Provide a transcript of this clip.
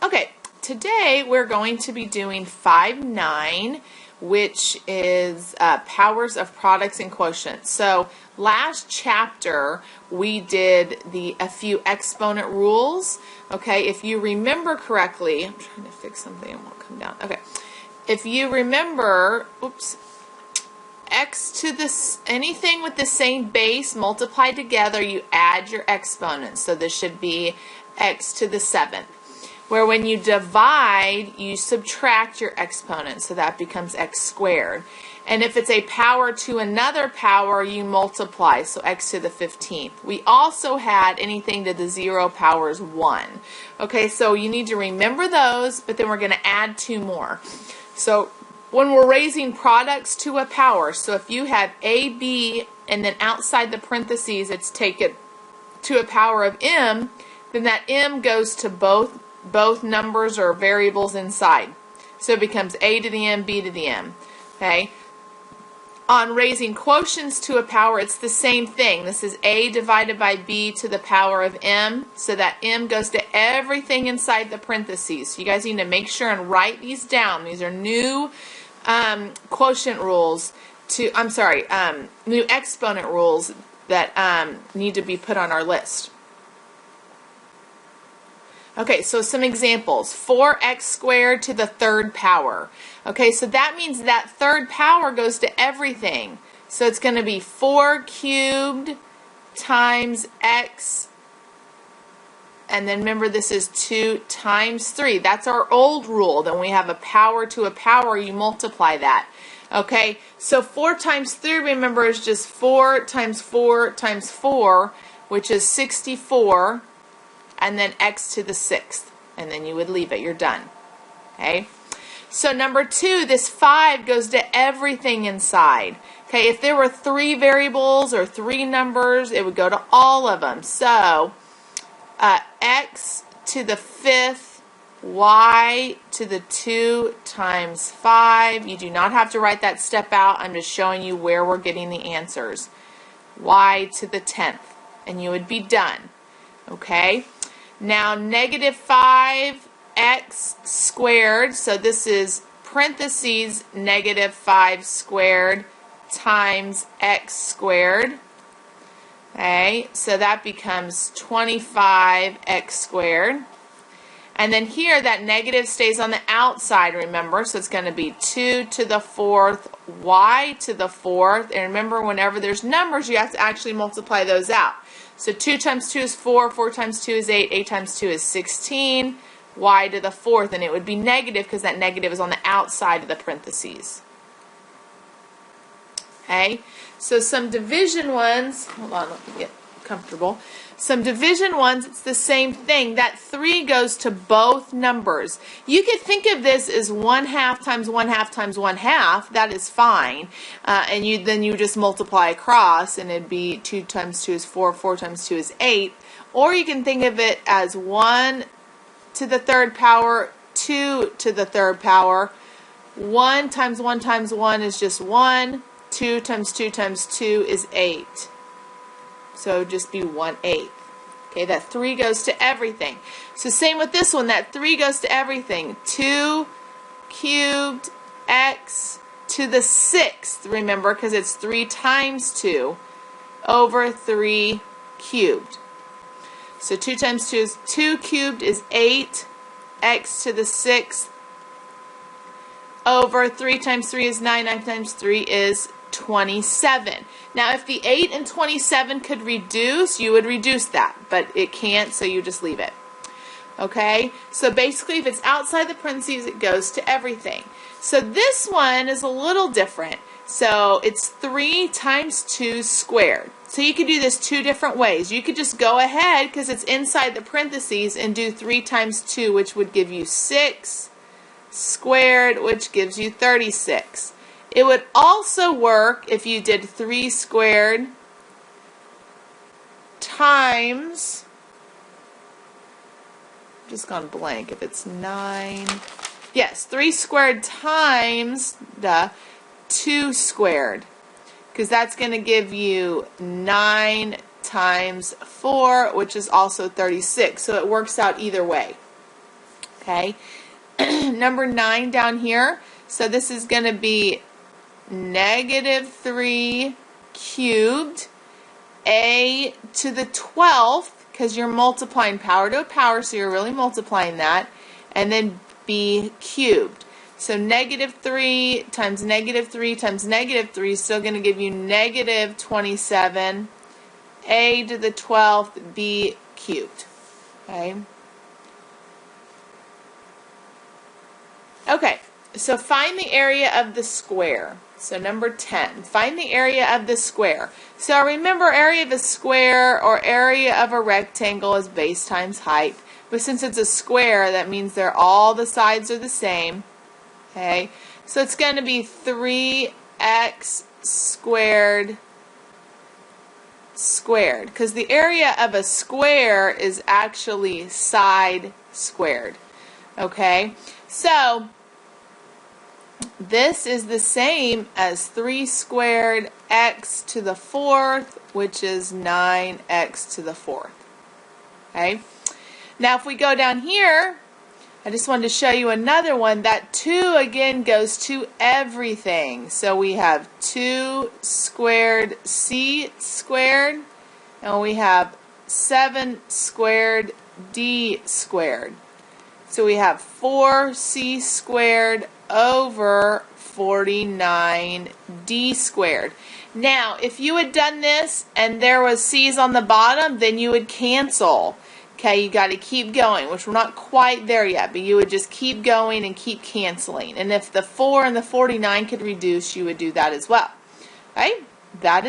Okay, today we're going to be doing 5-9, which is powers of products and quotients. So last chapter we did a few exponent rules. Okay, if you remember correctly, I'm trying to fix something and it won't come down. Okay, if you remember, oops, x to this, anything with the same base multiplied together, you add your exponents. So this should be x to the 7th. Where when you divide, you subtract your exponent, so that becomes x squared. And if it's a power to another power, you multiply, so x to the 15th. We also had anything to the 0 power is 1. Okay, so you need to remember those, but then we're going to add 2 more. So when we're raising products to a power, so if you have a, b, and then outside the parentheses it's taken to a power of m, then that m goes to both numbers or variables inside. So it becomes a to the m, b to the m. Okay. On raising quotients to a power, it's the same thing. This is a divided by b to the power of m. So that m goes to everything inside the parentheses. So you guys need to make sure and write these down. These are new quotient rules new exponent rules that need to be put on our list. Okay, so some examples. 4x squared to the 3rd power. Okay, so that means that 3rd power goes to everything. So it's going to be 4 cubed times x, and then remember this is 2 times 3. That's our old rule. Then we have a power to a power, you multiply that. Okay, so 4 times 3, remember, is just 4 times 4 times 4, which is 64. And then x to the 6th, and then you would leave it. You're done. Okay. So number 2, this 5 goes to everything inside. Okay. If there were 3 variables or 3 numbers, it would go to all of them. So x to the 5th, y to the 2 times 5. You do not have to write that step out. I'm just showing you where we're getting the answers. Y to the 10th, and you would be done. Okay. Now negative 5x squared, so this is parentheses negative 5 squared times x squared. Okay, so that becomes 25x squared. And then here that negative stays on the outside, remember, so it's going to be 2 to the 4th, y to the 4th. And remember, whenever there's numbers, you have to actually multiply those out. So 2 times 2 is 4, 4 times 2 is 8, 8 times 2 is 16, y to the 4th, and it would be negative because that negative is on the outside of the parentheses. Okay, so some division ones, hold on, let me get comfortable. Some division ones, it's the same thing. That 3 goes to both numbers. You could think of this as 1/2 times 1/2 times 1/2. That is fine. And then you just multiply across, and it'd be 2 times 2 is 4, 4 times 2 is 8. Or you can think of it as 1 to the 3rd power, 2 to the 3rd power. 1 times 1 times 1 is just 1. 2 times 2 times 2 is 8. So it would just be 1/8. Okay, that 3 goes to everything. So same with this one, that 3 goes to everything. 2 cubed x to the 6th, remember, because it's 3 times 2 over 3 cubed. So 2 times 2 is 2 cubed is 8, x to the 6th over 3 times 3 is 9, 9 times 3 is 27. Now if the 8 and 27 could reduce, you would reduce that, but it can't, so you just leave it. Okay, so basically if it's outside the parentheses, it goes to everything. So this one is a little different. So it's 3 times 2 squared. So you could do this 2 different ways. You could just go ahead, because it's inside the parentheses, and do 3 times 2, which would give you 6 squared, which gives you 36. It would also work if you did 3 squared times, I've just gone blank, if it's 9, yes, 3 squared times the 2 squared, because that's going to give you 9 times 4, which is also 36, so it works out either way. Okay, number 9 down here. So this is going to be negative 3 cubed a to the 12th, because you're multiplying power to a power, so you're really multiplying that, and then b cubed. So negative 3 times negative 3 times negative 3 is still going to give you negative 27 a to the 12th b cubed. Okay. Okay, so find the area of the square. So number 10, find the area of the square. So remember, area of a square or area of a rectangle is base times height. But since it's a square, that means all the sides are the same. Okay, so it's going to be 3x squared squared, because the area of a square is actually side squared. Okay, so this is the same as 3 squared x to the 4th, which is 9x to the 4th. Okay, now if we go down here, I just wanted to show you another one. That 2 again goes to everything. So we have 2 squared c squared, and we have 7 squared d squared. So we have 4c squared over 49d squared. Now, if you had done this and there was c's on the bottom, then you would cancel. Okay, you got to keep going, which we're not quite there yet, but you would just keep going and keep canceling. And if the 4 and the 49 could reduce, you would do that as well. Okay, that is